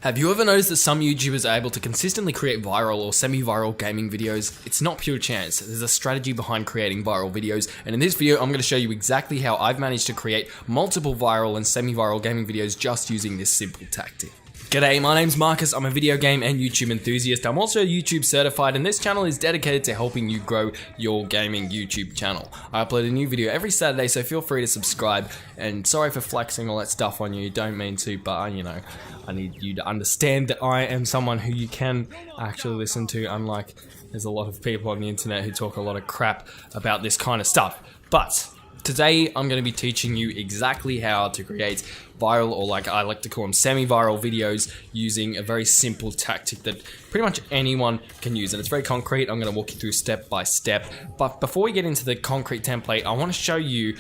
Have you ever noticed that some YouTubers are able to consistently create viral or semi-viral gaming videos? It's not pure chance. There's a strategy behind creating viral videos, and in this video I'm going to show you exactly how I've managed to create multiple viral and semi-viral gaming videos just using this simple tactic. G'day, my name's Marcus. I'm a video game and YouTube enthusiast. I'm also YouTube certified, and this channel is dedicated to helping you grow your gaming YouTube channel. I upload a new video every Saturday, so feel free to subscribe. And sorry for flexing all that stuff on you. Don't mean to, but you know, I need you to understand that I am someone who you can actually listen to, unlike there's a lot of people on the internet who talk a lot of crap about this kind of stuff. But today, I'm going to be teaching you exactly how to create viral, or like I like to call them semi-viral videos, using a very simple tactic that pretty much anyone can use. And it's very concrete. I'm going to walk you through step by step. But before we get into the concrete template, I want to show you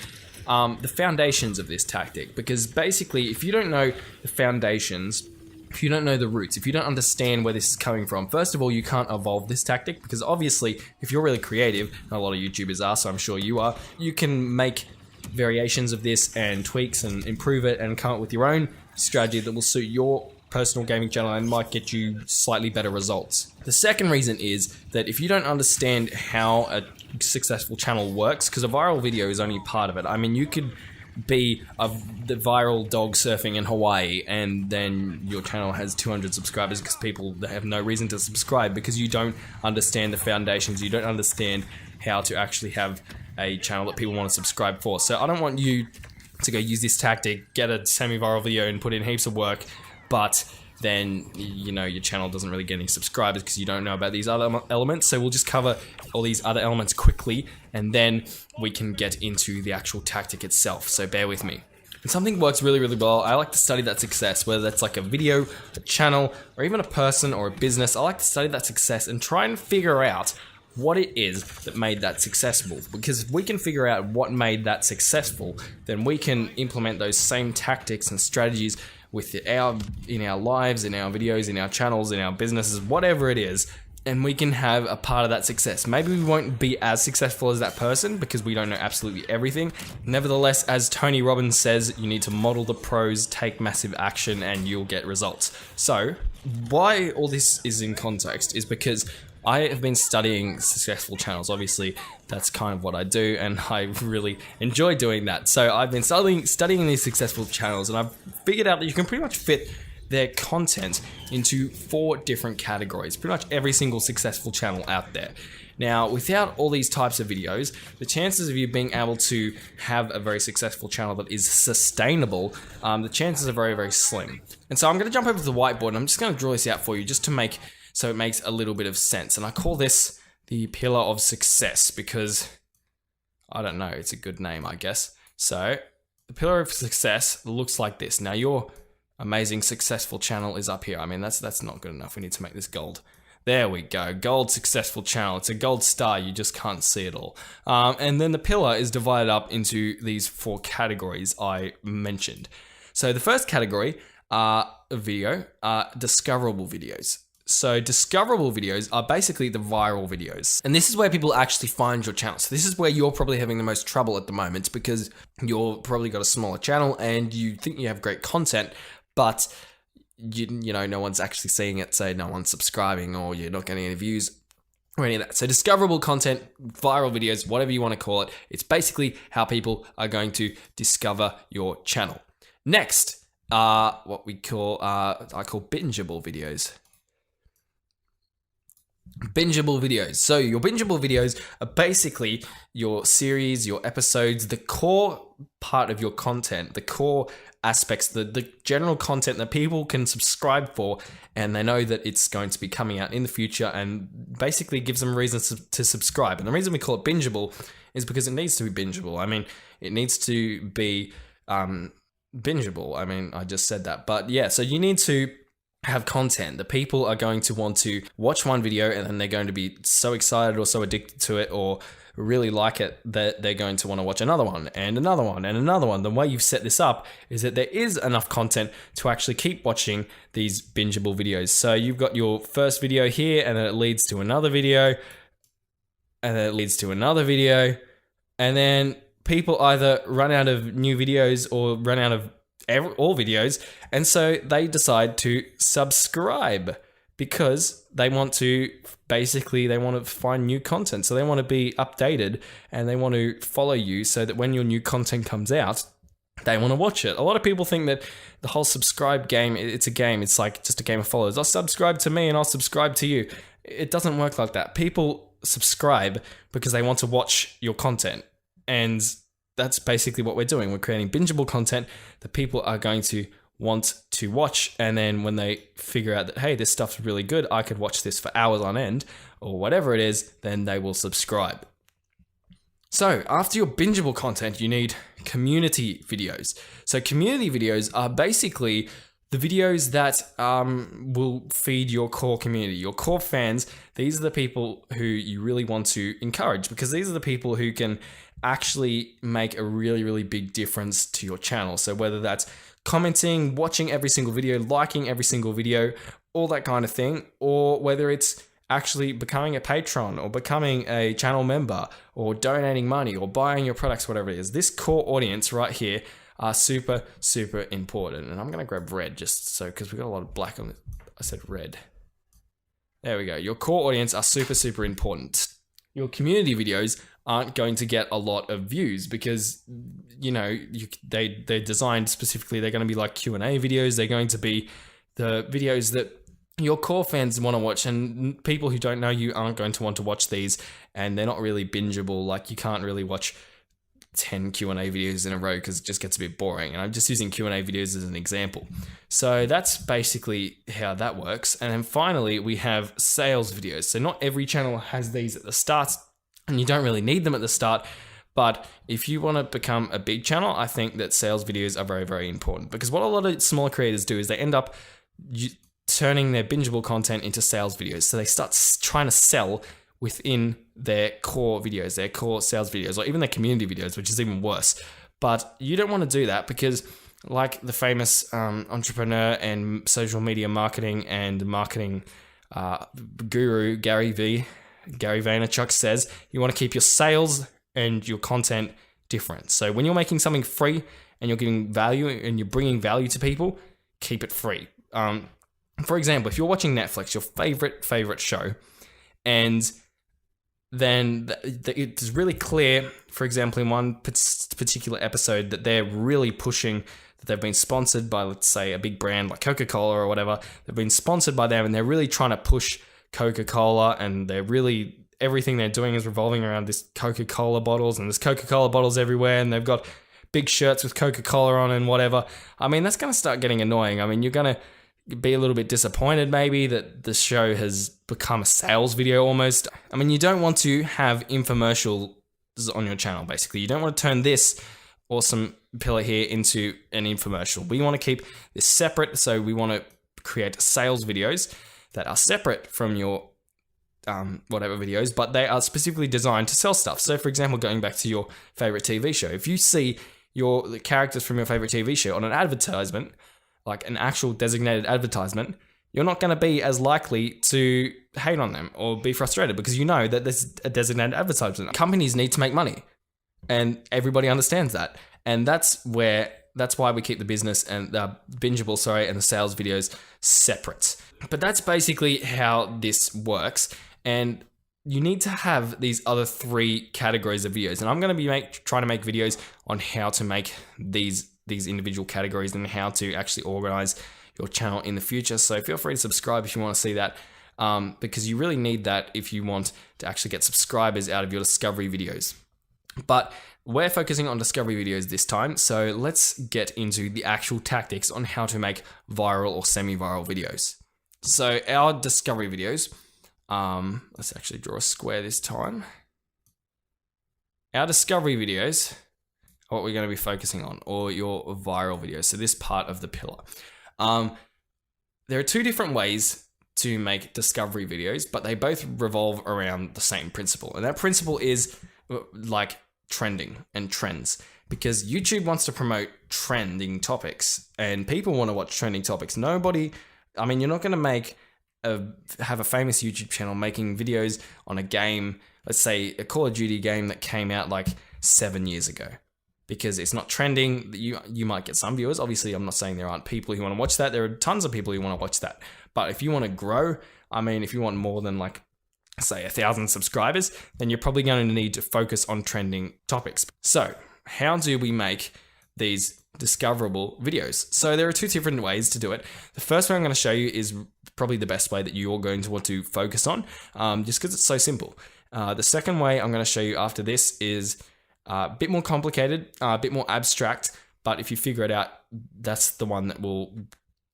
the foundations of this tactic. Because basically, if you don't know the foundations, if you don't know the roots, if you don't understand where this is coming from, first of all, you can't evolve this tactic, because obviously, if you're really creative, and a lot of YouTubers are, so I'm sure you are, you can make variations of this and tweaks and improve it and come up with your own strategy that will suit your personal gaming channel and might get you slightly better results. The second reason is that if you don't understand how a successful channel works, because a viral video is only part of it. I mean, you could be the viral dog surfing in Hawaii and then your channel has 200 subscribers because people have no reason to subscribe because you don't understand the foundations, you don't understand how to actually have a channel that people want to subscribe for. So I don't want you to go use this tactic, get a semi-viral video and put in heaps of work, but then, you know, your channel doesn't really get any subscribers because you don't know about these other elements. So we'll just cover all these other elements quickly, and then we can get into the actual tactic itself. So bear with me. And something works really, really well, I like to study that success, whether that's like a video, a channel, or even a person or a business. I like to study that success and try and figure out what it is that made that successful. Because if we can figure out what made that successful, then we can implement those same tactics and strategies in our lives, in our videos, in our channels, in our businesses, whatever it is, and we can have a part of that success. Maybe we won't be as successful as that person because we don't know absolutely everything. Nevertheless, as Tony Robbins says, you need to model the pros, take massive action, and you'll get results. So, why all this is in context is because I have been studying successful channels. Obviously, that's kind of what I do, and I really enjoy doing that. So I've been studying these successful channels, and I've figured out that you can pretty much fit their content into 4 different categories. Pretty much every single successful channel out there. Now, without all these types of videos, the chances of you being able to have a very successful channel that is sustainable, the chances are very, very slim. And so I'm going to jump over to the whiteboard, and I'm just going to draw this out for you just to make so it makes a little bit of sense. And I call this the pillar of success because, I don't know, it's a good name, I guess. So the pillar of success looks like this. Now your amazing successful channel is up here. I mean, that's not good enough. We need to make this gold. There we go, gold successful channel. It's a gold star, you just can't see it all. And then the pillar is divided up into these 4 categories I mentioned. So the first category are discoverable videos. So discoverable videos are basically the viral videos. And this is where people actually find your channel. So this is where you're probably having the most trouble at the moment because you're probably got a smaller channel and you think you have great content, but you know, no one's actually seeing it, so no one's subscribing or you're not getting any views or any of that. So discoverable content, viral videos, whatever you want to call it, it's basically how people are going to discover your channel. Next, what we call, I call bingeable videos. Bingeable videos. So your bingeable videos are basically your series, your episodes, the core part of your content, the core aspects, the general content that people can subscribe for, and they know that it's going to be coming out in the future and basically gives them reasons to subscribe. And the reason we call it bingeable is because it needs to be bingeable. I mean, it needs to be bingeable. I mean, I just said that. But yeah, so you need to have content. The people are going to want to watch one video and then they're going to be so excited or so addicted to it or really like it that they're going to want to watch another one and another one and another one. The way you've set this up is that there is enough content to actually keep watching these bingeable videos. So you've got your first video here and then it leads to another video and then it leads to another video, and then people either run out of new videos or run out of all videos, and so they decide to subscribe because they want to find new content. So they want to be updated and they want to follow you so that when your new content comes out, they want to watch it. A lot of people think that the whole subscribe game, it's a game. It's like just a game of followers. I'll subscribe to me and I'll subscribe to you. It doesn't work like that. People subscribe because they want to watch your content. And that's basically what we're doing. We're creating bingeable content that people are going to want to watch. And then when they figure out that, hey, this stuff's really good, I could watch this for hours on end or whatever it is, then they will subscribe. So after your bingeable content, you need community videos. So community videos are basically the videos that will feed your core community, your core fans. These are the people who you really want to encourage because these are the people who can actually make a really, really big difference to your channel. So whether that's commenting, watching every single video, liking every single video, all that kind of thing, or whether it's actually becoming a patron or becoming a channel member or donating money or buying your products, whatever it is, this core audience right here are super, super important. And I'm going to grab red just so, because we've got a lot of black on it. I said red. There we go. Your core audience are super, super important. Your community videos aren't going to get a lot of views because, you know, they're designed specifically. They're going to be like Q&A videos. They're going to be the videos that your core fans want to watch, and people who don't know you aren't going to want to watch these, and they're not really bingeable. Like, you can't really watch 10 Q&A videos in a row because it just gets a bit boring. And I'm just using Q&A videos as an example. So that's basically how that works. And then finally, we have sales videos. So not every channel has these at the start, and you don't really need them at the start. But if you want to become a big channel, I think that sales videos are very, very important, because what a lot of smaller creators do is they end up turning their bingeable content into sales videos. So they start trying to sell within their core videos, their core sales videos, or even their community videos, which is even worse. But you don't want to do that because, like the famous entrepreneur and social media marketing and marketing guru Gary Vaynerchuk says, you want to keep your sales and your content different. So when you're making something free and you're giving value and you're bringing value to people, keep it free. For example, if you're watching Netflix, your favorite show, and then it's really clear, for example, in one particular episode, that they're really pushing that they've been sponsored by, let's say, a big brand like Coca-Cola or whatever. They've been sponsored by them and they're really trying to push Coca-Cola, and everything they're doing is revolving around this Coca-Cola bottles, and there's Coca-Cola bottles everywhere, and they've got big shirts with Coca-Cola on and whatever. I mean, that's going to start getting annoying. I mean, you're going to be a little bit disappointed maybe that the show has become a sales video almost. I mean, you don't want to have infomercials on your channel, basically. You don't want to turn this awesome pillar here into an infomercial. We want to keep this separate, so we want to create sales videos that are separate from your whatever videos, but they are specifically designed to sell stuff. So for example, going back to your favorite TV show, if you see the characters from your favorite TV show on an advertisement, like an actual designated advertisement, you're not going to be as likely to hate on them or be frustrated because you know that there's a designated advertisement. Companies need to make money, and everybody understands that. And that's why we keep the business and the bingeable, and the sales videos separate. But that's basically how this works. And you need to have these other 3 categories of videos. And I'm going to be trying to make videos on how to make these individual categories and how to actually organize your channel in the future. So feel free to subscribe if you want to see that, because you really need that if you want to actually get subscribers out of your discovery videos. But we're focusing on discovery videos this time, so let's get into the actual tactics on how to make viral or semi-viral videos. So our discovery videos, let's actually draw a square this time. Our discovery videos are what we're going to be focusing on, or your viral videos. So this part of the pillar. There are 2 different ways to make discovery videos, but they both revolve around the same principle. And that principle is like trending and trends, because YouTube wants to promote trending topics and people want to watch trending topics. You're not going to have a famous YouTube channel making videos on a game, let's say a Call of Duty game that came out like 7 years ago. because it's not trending. You might get some viewers. Obviously, I'm not saying there aren't people who want to watch that. There are tons of people who want to watch that. But if you want to grow, I mean, if you want more than like, say, 1,000 subscribers, then you're probably going to need to focus on trending topics. So how do we make these discoverable videos? So there are two different ways to do it. The first way I'm going to show you is probably the best way that you're going to want to focus on, just because it's so simple. The second way I'm going to show you after this is a bit more complicated, a bit more abstract, but if you figure it out, that's the one that will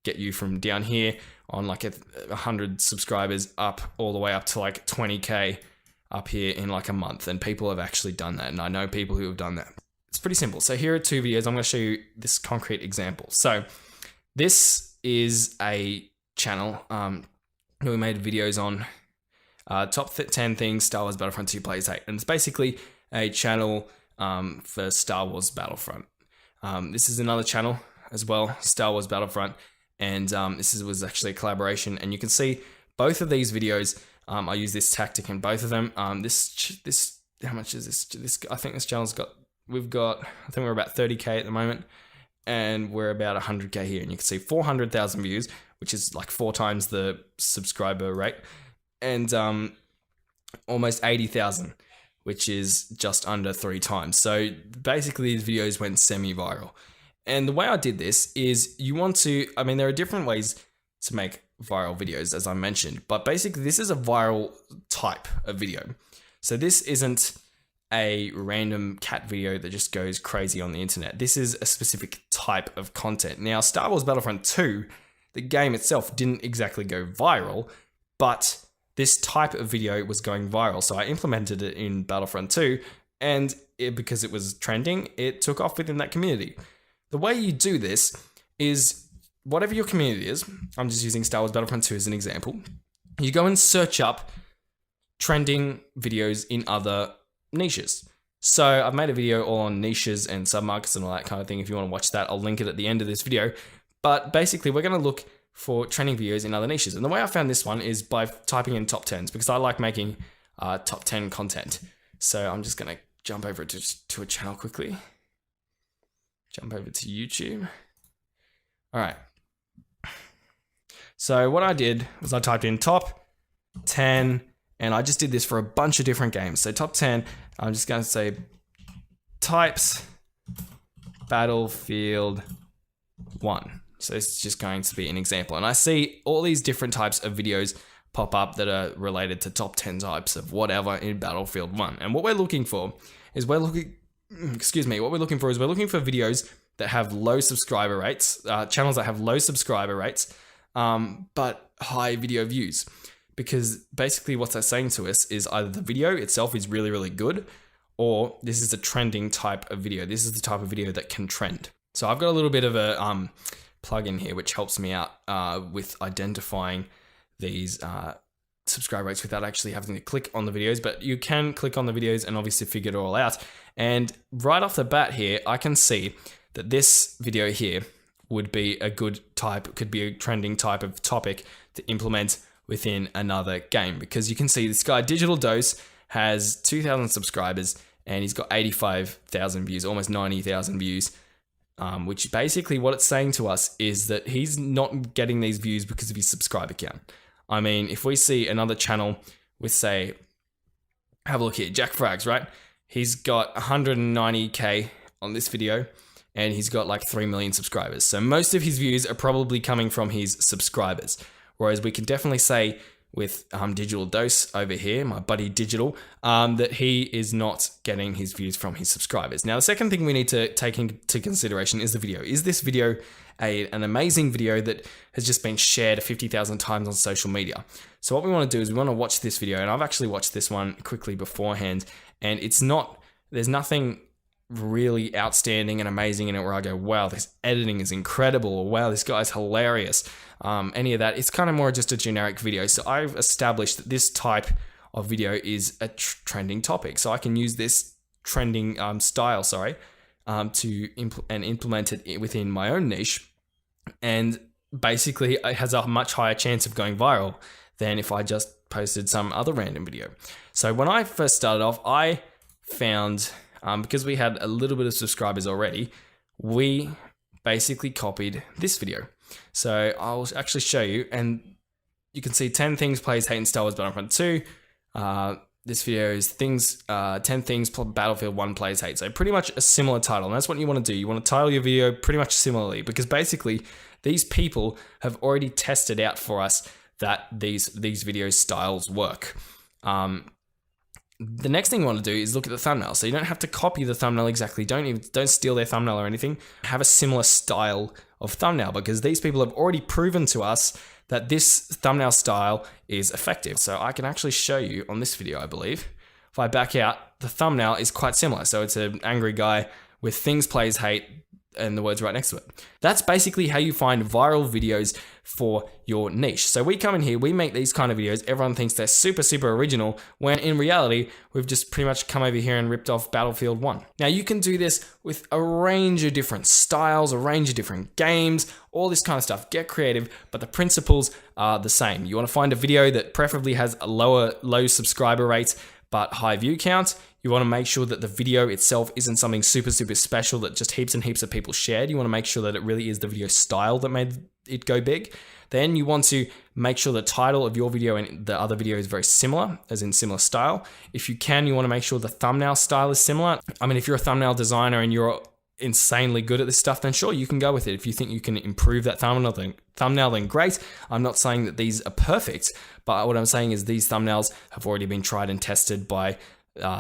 get you from down here on like 100 subscribers up all the way up to like 20K up here in like a month. And people have actually done that. And I know people who have done that. It's pretty simple. So here are two videos. I'm going to show you this concrete example. So this is a channel who we made videos on top 10 things Star Wars Battlefront 2 Players Hate. And it's basically a channel for Star Wars Battlefront. This is another channel as well, Star Wars Battlefront. And this was actually a collaboration. And you can see both of these videos, I use this tactic in both of them. This how much is this? I think this channel's got, I think we're about 30K at the moment. And we're about 100K here. And you can see 400,000 views, which is like 4 times the subscriber rate. And almost 80,000, which is just under 3 times. So basically these videos went semi-viral. And the way I did this is there are different ways to make viral videos, as I mentioned, but basically this is a viral type of video. So this isn't a random cat video that just goes crazy on the internet. This is a specific type of content. Now, Star Wars Battlefront 2, the game itself didn't exactly go viral, but this type of video was going viral. So I implemented it in Battlefront 2, and because it was trending, it took off within that community. The way you do this is whatever your community is. I'm just using Star Wars Battlefront 2 as an example. You go and search up trending videos in other niches. So I've made a video all on niches and submarkets and all that kind of thing. If you want to watch that, I'll link it at the end of this video. But basically, we're going to look for trending videos in other niches. And the way I found this one is by typing in top 10s, because I like making top 10 content. So I'm just going to jump over to a channel quickly. Jump over to YouTube. All right. So what I did was I typed in top 10, and I just did this for a bunch of different games. So top 10, I'm just going to say types Battlefield 1. So it's just going to be an example. And I see all these different types of videos pop up that are related to top 10 types of whatever in Battlefield 1. And what we're looking for is we're looking for videos that have low subscriber rates, channels that have low subscriber rates, but high video views. Because basically what that's saying to us is either the video itself is really, really good, or this is a trending type of video. This is the type of video that can trend. So I've got a little bit of a plugin here which helps me out with identifying these subscribe rates without actually having to click on the videos, but you can click on the videos and obviously figure it all out. And right off the bat here, I can see that this video here would be a good type, could be a trending type of topic to implement within another game, because you can see this guy Digital Dose has 2,000 subscribers and he's got 85,000 views, almost 90,000 views. Which basically what it's saying to us is that he's not getting these views because of his subscriber count. I mean, if we see another channel with, say, have a look here, Jack Frags, right? He's got 190K on this video and he's got like 3 million subscribers. So most of his views are probably coming from his subscribers. Whereas we can definitely say with Digital Dose over here, my buddy Digital, that he is not getting his views from his subscribers. Now, the second thing we need to take into consideration is the video. Is this video an amazing video that has just been shared 50,000 times on social media? So what we want to do is we want to watch this video, and I've actually watched this one quickly beforehand, and there's nothing really outstanding and amazing in it where I go, wow, this editing is incredible, or wow, this guy's hilarious. Any of that. It's kind of more just a generic video. So I've established that this type of video is a trending topic. So I can use this trending style, to implement it within my own niche. And basically it has a much higher chance of going viral than if I just posted some other random video. So when I first started off, I found because we had a little bit of subscribers already, we basically copied this video. So I'll actually show you, and you can see 10 things plays hate in Star Wars Battlefront 2. This video is 10 things Battlefield 1 plays hate. So pretty much a similar title, and that's what you want to do. You want to title your video pretty much similarly, because basically these people have already tested out for us that these video styles work. The next thing you want to do is look at the thumbnail. So you don't have to copy the thumbnail exactly. Don't steal their thumbnail or anything. Have a similar style of thumbnail, because these people have already proven to us that this thumbnail style is effective. So I can actually show you on this video, I believe. If I back out, the thumbnail is quite similar. So it's an angry guy with things plays hate and the words right next to it. That's basically how you find viral videos for your niche. So we come in here, we make these kind of videos, everyone thinks they're super, super original, when in reality, we've just pretty much come over here and ripped off Battlefield 1. Now you can do this with a range of different styles, a range of different games, all this kind of stuff. Get creative, but the principles are the same. You want to find a video that preferably has a low subscriber rate, but high view count. You want to make sure that the video itself isn't something super, super special that just heaps and heaps of people shared. You want to make sure that it really is the video style that made it go big. Then you want to make sure the title of your video and the other video is very similar, as in similar style. If you can, you want to make sure the thumbnail style is similar. I mean, if you're a thumbnail designer and you're insanely good at this stuff, then sure, you can go with it. If you think you can improve that thumbnail, then great. I'm not saying that these are perfect, but what I'm saying is these thumbnails have already been tried and tested by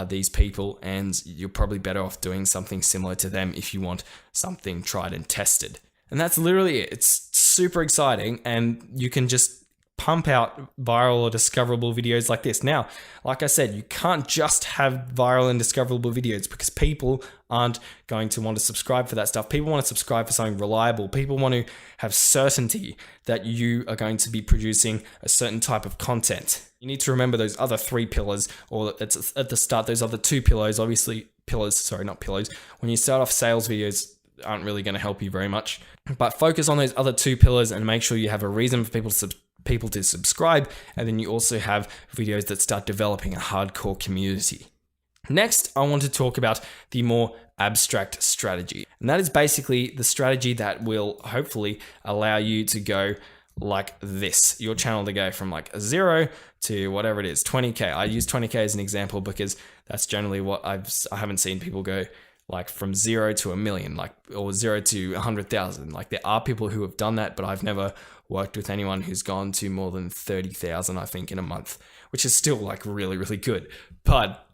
these people, and you're probably better off doing something similar to them if you want something tried and tested. And that's literally it. It's super exciting, and you can just pump out viral or discoverable videos like this. Now, like I said, you can't just have viral and discoverable videos, because people aren't going to want to subscribe for that stuff. People want to subscribe for something reliable. People want to have certainty that you are going to be producing a certain type of content. You need to remember those other 3 pillars, or it's at the start, those other 2 pillars, not pillars. When you start off, sales videos aren't really going to help you very much, but focus on those other 2 pillars and make sure you have a reason for people to subscribe, and then you also have videos that start developing a hardcore community. Next, I want to talk about the more abstract strategy, and that is basically the strategy that will hopefully allow you to go like this. Your channel to go from like 0 to whatever it is, 20K. I use 20K as an example because that's generally what I haven't seen people go like from 0 to 1 million, or 0 to 100,000. Like there are people who have done that, but I've never worked with anyone who's gone to more than 30,000, I think, in a month, which is still like really, really good. But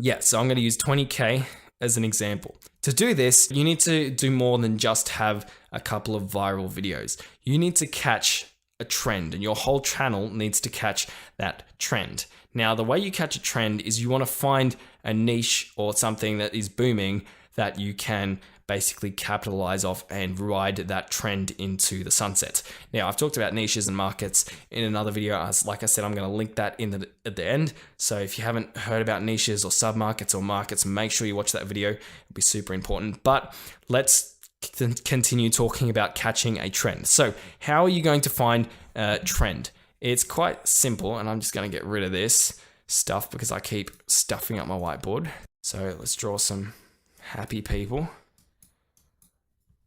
yeah, so I'm going to use 20K as an example. To do this, you need to do more than just have a couple of viral videos. You need to catch a trend, and your whole channel needs to catch that trend. Now, the way you catch a trend is you want to find a niche or something that is booming that you can basically capitalize off and ride that trend into the sunset. Now, I've talked about niches and markets in another video. Like I said, I'm going to link that at the end. So if you haven't heard about niches or submarkets or markets, make sure you watch that video. It'll be super important. But let's continue talking about catching a trend. So how are you going to find a trend? It's quite simple, and I'm just going to get rid of this stuff because I keep stuffing up my whiteboard. So let's draw some happy people.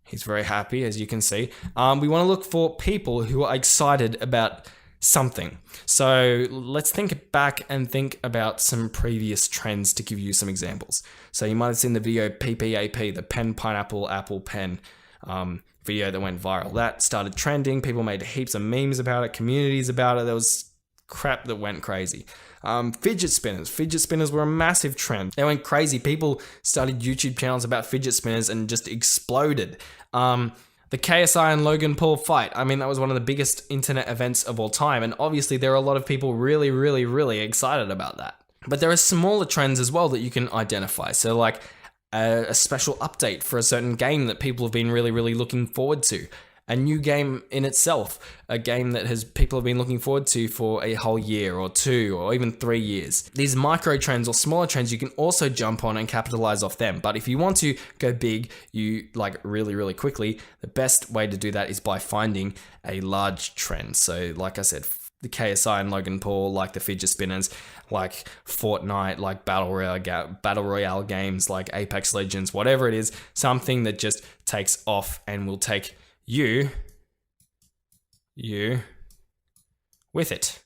He's very happy, as you can see. We want to look for people who are excited about something. So let's think back and think about some previous trends to give you some examples. So you might have seen the video PPAP, the pen, pineapple, apple, pen video that went viral. That started trending. People made heaps of memes about it, communities about it. There was crap that went crazy. Fidget spinners. Fidget spinners were a massive trend. They went crazy. People started YouTube channels about fidget spinners and just exploded. The KSI and Logan Paul fight. I mean, that was one of the biggest internet events of all time. And obviously there are a lot of people really, really, really excited about that. But there are smaller trends as well that you can identify. So like a special update for a certain game that people have been really, really looking forward to. A new game in itself, a game that people have been looking forward to for a whole year or 2 or even 3 years. These micro trends or smaller trends, you can also jump on and capitalize off them. But if you want to go big, you like really, really quickly, the best way to do that is by finding a large trend. So like I said, the KSI and Logan Paul, like the fidget spinners, like Fortnite, like Battle Royale games, like Apex Legends, whatever it is, something that just takes off and will take you with it.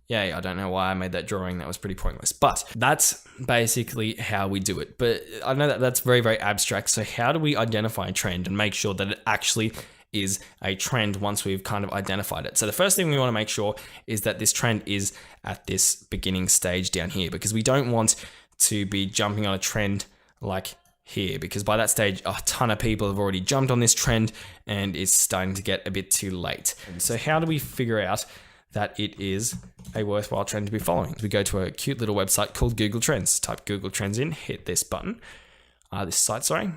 Yay, I don't know why I made that drawing. That was pretty pointless. But that's basically how we do it. But I know that that's very, very abstract. So how do we identify a trend and make sure that it actually is a trend once we've kind of identified it? So the first thing we want to make sure is that this trend is at this beginning stage down here, because we don't want to be jumping on a trend like here, because by that stage, a ton of people have already jumped on this trend and it's starting to get a bit too late. So how do we figure out that it is a worthwhile trend to be following? We go to a cute little website called Google Trends. Type Google Trends in, hit this button, this site, sorry.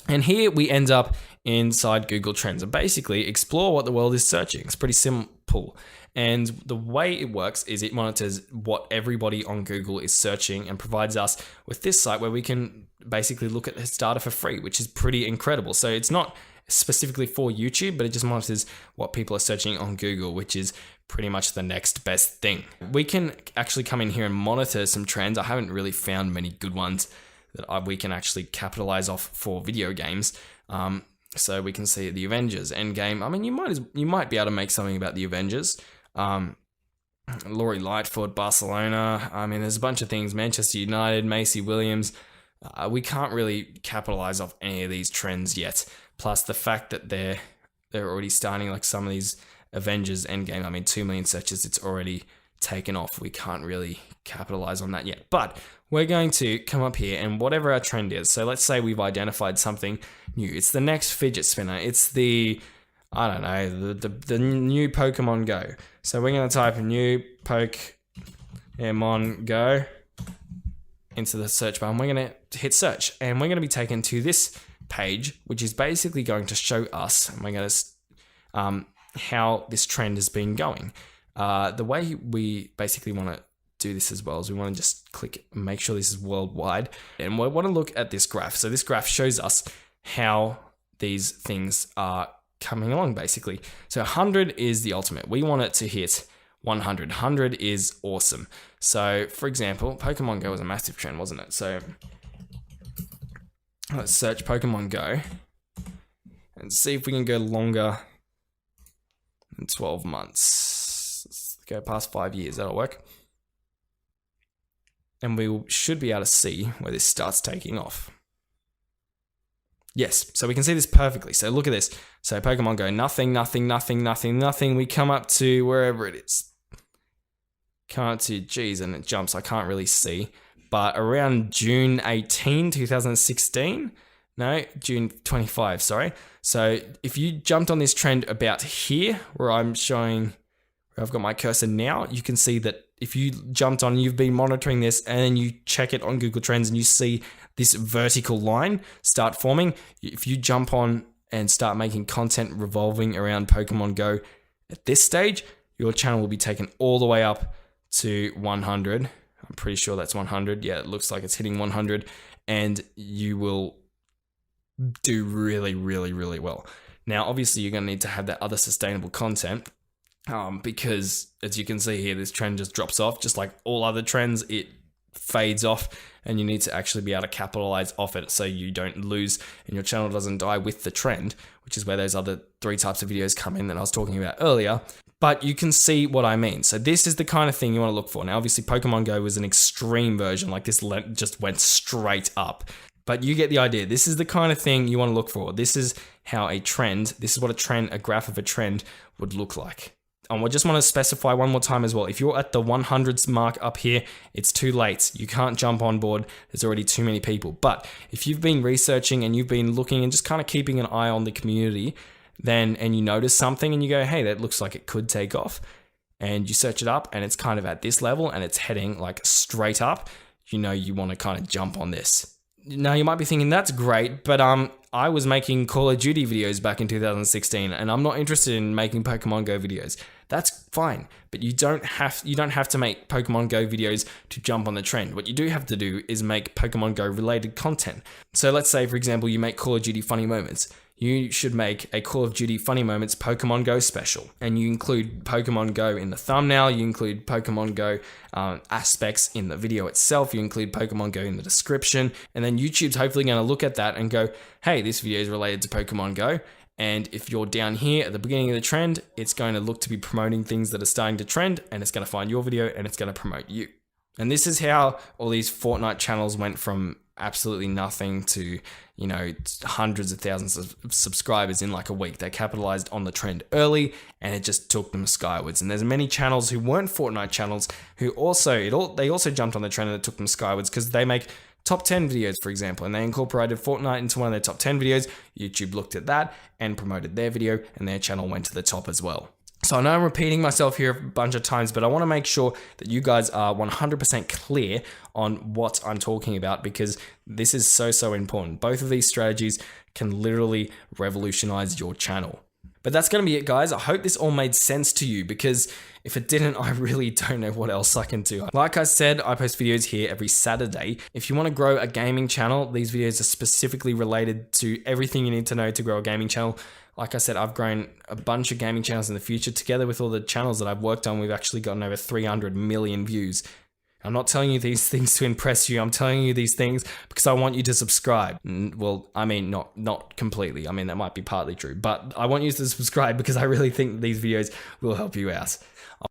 And here we end up inside Google Trends and basically explore what the world is searching. It's pretty simple. And the way it works is it monitors what everybody on Google is searching and provides us with this site where we can basically look at this data for free, which is pretty incredible. So it's not specifically for YouTube, but it just monitors what people are searching on Google, which is pretty much the next best thing. We can actually come in here and monitor some trends. I haven't really found many good ones that we can actually capitalize off for video games. So we can see the Avengers Endgame. I mean, you might be able to make something about the Avengers. Laurie Lightfoot, Barcelona. I mean, there's a bunch of things. Manchester United, Macy Williams. We can't really capitalize off any of these trends yet. Plus the fact that they're already starting, like some of these Avengers Endgame. I mean, 2 million searches. It's already taken off. We can't really capitalize on that yet. But we're going to come up here and whatever our trend is. So let's say we've identified something new. It's the next fidget spinner. It's the, I don't know, the new Pokemon Go. So we're going to type new Pokemon Go into the search bar. And we're going to hit search. And we're going to be taken to this page, which is basically going to show us, and we're going to, how this trend has been going. The way we basically want to do this as well is we want to just click, make sure this is worldwide, and we want to look at this graph. So this graph shows us how these things are coming along basically. So 100 is the ultimate. We want it to hit 100. 100 is awesome. So for example, Pokemon Go was a massive trend, wasn't it? So let's search Pokemon Go and see if we can go longer than 12 months. Let's go past 5 years, that'll work. And we should be able to see where this starts taking off. Yes, so we can see this perfectly. So look at this. So Pokemon Go, nothing, nothing, nothing, nothing, nothing. We come up to wherever it is. Come up to, geez, and it jumps. I can't really see. But around June 18, 2016. No, June 25, sorry. So if you jumped on this trend about here, where I'm showing, where I've got my cursor now, you can see that if you jumped on, you've been monitoring this, and then you check it on Google Trends and you see this vertical line start forming. If you jump on and start making content revolving around Pokemon Go at this stage, your channel will be taken all the way up to 100. I'm pretty sure that's 100. Yeah, it looks like it's hitting 100, and you will do really, really, really well. Now, obviously, you're going to need to have that other sustainable content because, as you can see here, this trend just drops off. Just like all other trends, it fades off, and you need to actually be able to capitalize off it so you don't lose and your channel doesn't die with the trend, which is where those other 3 types of videos come in that I was talking about earlier. But you can see what I mean. So this is the kind of thing you want to look for. Now, obviously, Pokemon Go was an extreme version. Like this just went straight up. But you get the idea. This is the kind of thing you want to look for. This is how a trend, this is what a graph of a trend would look like. And I just want to specify one more time as well. If you're at the 100s mark up here, it's too late. You can't jump on board. There's already too many people. But if you've been researching and you've been looking and just kind of keeping an eye on the community, and you notice something and you go, hey, that looks like it could take off, and you search it up and it's kind of at this level and it's heading like straight up, you know you want to kind of jump on this. Now, you might be thinking, that's great, but I was making Call of Duty videos back in 2016, and I'm not interested in making Pokemon Go videos. That's fine, but you don't have to make Pokemon Go videos to jump on the trend. What you do have to do is make Pokemon Go related content. So let's say, for example, you make Call of Duty funny moments. you should make a Call of Duty Funny Moments Pokemon Go special. And you include Pokemon Go in the thumbnail, you include Pokemon Go aspects in the video itself, you include Pokemon Go in the description, and then YouTube's hopefully going to look at that and go, hey, this video is related to Pokemon Go. And if you're down here at the beginning of the trend, it's going to look to be promoting things that are starting to trend, and it's going to find your video and it's going to promote you. And this is how all these Fortnite channels went from absolutely nothing to, you know, hundreds of thousands of subscribers in like a week. They capitalized on the trend early and it just took them skywards. And there's many channels who weren't Fortnite channels who they also jumped on the trend and it took them skywards because they make top 10 videos, for example, and they incorporated Fortnite into one of their top 10 videos. YouTube looked at that and promoted their video and their channel went to the top as well. So I know I'm repeating myself here a bunch of times, but I want to make sure that you guys are 100% clear on what I'm talking about because this is so important. Both of these strategies can literally revolutionize your channel. But that's going to be it, guys. I hope this all made sense to you because if it didn't, I really don't know what else I can do. Like I said, I post videos here every Saturday. If you want to grow a gaming channel, these videos are specifically related to everything you need to know to grow a gaming channel. Like I said, I've grown a bunch of gaming channels in the future. Together with all the channels that I've worked on, we've actually gotten over 300 million views. I'm not telling you these things to impress you. I'm telling you these things because I want you to subscribe. Well, I mean, not completely. I mean, that might be partly true, but I want you to subscribe because I really think these videos will help you out.